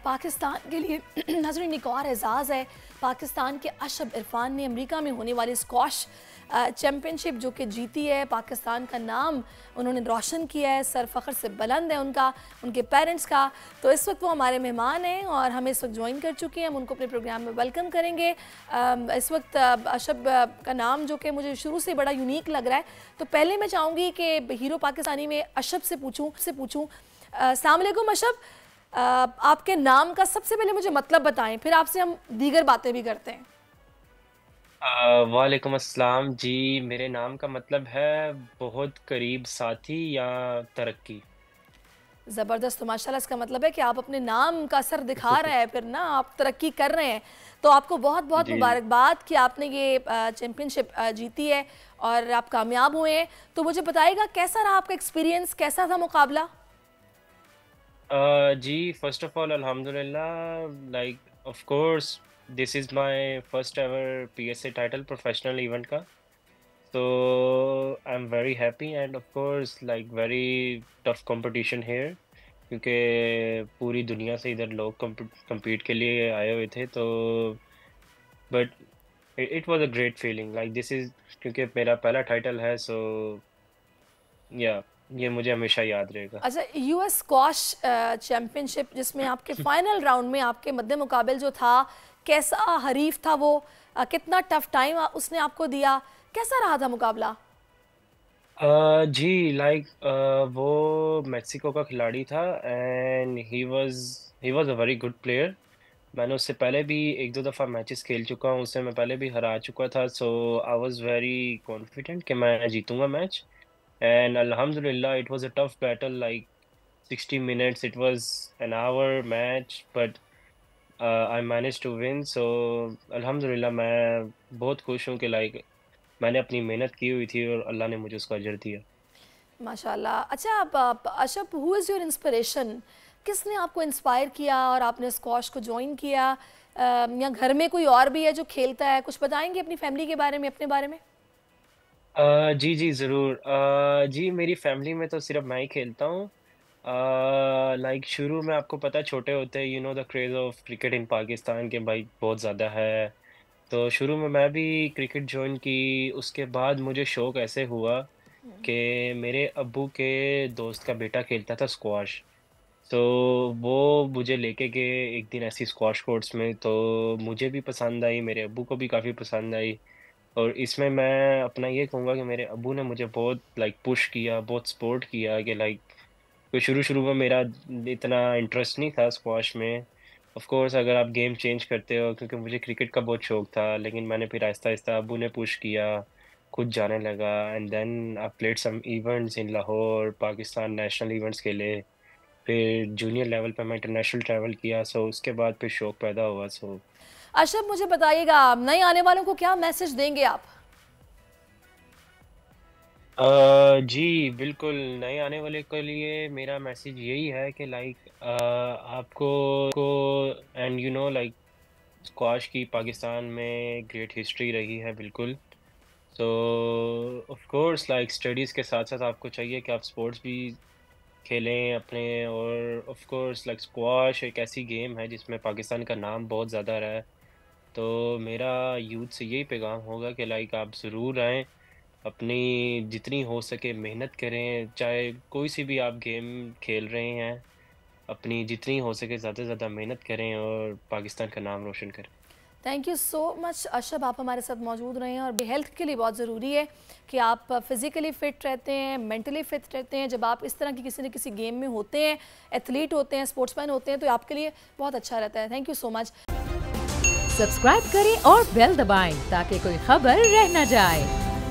पाकिस्तान के लिए नाज़रीन एक और एजाज़ है। पाकिस्तान के अशब इरफान ने अमेरिका में होने वाली स्क्वाश चैम्पियनशिप जो कि जीती है, पाकिस्तान का नाम उन्होंने रोशन किया है, सर फ़ख्र से बुलंद है उनका, उनके पेरेंट्स का। तो इस वक्त वो हमारे मेहमान हैं और हमें इस वक्त ज्वाइन कर चुके हैं। हम उनको अपने प्रोग्राम में वेलकम करेंगे। इस वक्त अशब का नाम जो कि मुझे शुरू से बड़ा यूनिक लग रहा है, तो पहले मैं चाहूँगी कि हीरो पाकिस्तानी में अशब से पूछूँ अस्सलाम वालेकुम अशब, आपके नाम का सबसे पहले मुझे मतलब बताएं, फिर आपसे हम दीगर बातें भी करते हैं। वालेकुम अस्सलाम जी। मेरे नाम का मतलब है बहुत करीब साथी या तरक्की। ज़बरदस्त। तो माशाल्लाह इसका मतलब है कि आप अपने नाम का असर दिखा रहे हैं, फिर ना आप तरक्की कर रहे हैं। तो आपको बहुत बहुत जी। मुबारकबाद कि आपने ये चैम्पियनशिप जीती है और आप कामयाब हुए हैं। तो मुझे बताइएगा कैसा रहा आपका एक्सपीरियंस, कैसा था मुकाबला? जी, फर्स्ट ऑफ ऑल अल्हम्दुलिल्लाह, like of course this is my first ever PSA title professional event का। तो I am very happy end of course like very tough competition here, क्योंकि पूरी दुनिया से इधर लोग compete के लिए आए हुए थे। तो but it was a great feeling, like this is, क्योंकि मेरा पहला टाइटल है। सो या ये मुझे हमेशा याद रहेगा। अच्छा, यूएस स्क्वॉश चैम्पियनशिप जिसमें आपके फाइनल राउंड में आपके मद्दे मुकाबिल जो था, कैसा हरीफ था वो? कितना टफ टाइम उसने आपको दिया? कैसा रहा था मुकाबला? जी, लाइक वो मेक्सिको का खिलाड़ी था and he was a very good player. मैंने उससे पहले भी 1-2 दफ़ा मैचेस खेल चुका हूँ, उससे मैं पहले भी हरा चुका था। So I was very confident कि मैं जीतूँगा मैच। एंड अल्हम्दुलिल्लाह it was a tough battle, like 60 minutes, it was an hour match, but I managed to win. So अल्हम्दुलिल्लाह मैं बहुत खुश हूँ कि लाइक मैंने अपनी मेहनत की हुई थी और अल्लाह ने मुझे उसका अजर दिया। माशाल्लाह। अच्छा, आप अशब, हु इज़ योर इंस्पिरेशन? किसने आपको इंस्पायर किया और आपने स्क्वॉश को ज्वाइन किया? या घर में कोई और भी है जो खेलता है? कुछ बताएंगे अपनी फैमिली के बारे में, अपने बारे में? जी, जी, ज़रूर। जी, मेरी फ़ैमिली में तो सिर्फ़ मैं ही खेलता हूँ। लाइक शुरू में आपको पता है छोटे होते you know the craze of cricket in Pakistan के भाई बहुत ज़्यादा है। तो शुरू में मैं भी क्रिकेट जॉइन की, उसके बाद मुझे शौक ऐसे हुआ कि मेरे अब्बू के दोस्त का बेटा खेलता था स्क्वॉश। तो वो मुझे लेके गए एक दिन ऐसी स्क्वॉश कोर्ट्स में, तो मुझे भी पसंद आई, मेरे अब्बू को भी काफ़ी पसंद आई। और इसमें मैं अपना ये कहूँगा कि मेरे अब्बू ने मुझे बहुत लाइक पुश किया, बहुत सपोर्ट किया कि लाइक तो शुरू-शुरू में मेरा इतना इंटरेस्ट नहीं था स्क्वॉश में। ऑफ़ कोर्स अगर आप गेम चेंज करते हो, क्योंकि मुझे क्रिकेट का बहुत शौक था, लेकिन मैंने फिर आहिस्ता-आहिस्ता अब्बू ने पुश किया, खुद जाने लगा and then I played some events in Lahore, Pakistan national events खेले। फिर जूनियर लेवल पे मैं इंटरनेशनल ट्रैवल किया, सो उसके बाद फिर शौक पैदा हुआ। सो अशब, मुझे बताइएगा नए आने वालों को क्या मैसेज देंगे आप? जी, बिल्कुल, नए आने वाले के लिए मेरा मैसेज यही है कि लाइक आपको को and you know like squash की पाकिस्तान में ग्रेट हिस्ट्री रही है बिल्कुल। सो ऑफ कोर्स लाइक स्टडीज़ के साथ-साथ आपको चाहिए कि आप स्पोर्ट्स भी खेलें अपने, और ऑफ कोर्स लाइक स्क्वाश एक ऐसी गेम है जिसमें पाकिस्तान का नाम बहुत ज़्यादा रहा है। तो मेरा यूथ से यही पैगाम होगा कि लाइक आप ज़रूर आएँ, अपनी जितनी हो सके मेहनत करें, चाहे कोई सी भी आप गेम खेल रहे हैं, अपनी जितनी हो सके ज़्यादा से ज़्यादा मेहनत करें और पाकिस्तान का नाम रोशन करें। थैंक यू सो मच अशब, आप हमारे साथ मौजूद रहे हैं। और हेल्थ के लिए बहुत ज़रूरी है कि आप फिज़िकली फ़िट रहते हैं, मेंटली फ़िट रहते हैं। जब आप इस तरह की किसी न किसी गेम में होते हैं, एथलीट होते हैं, स्पोर्ट्समैन होते हैं, तो आपके लिए बहुत अच्छा रहता है। Thank you so much. Subscribe करें और बेल दबाएं ताकि कोई खबर रह न जाए।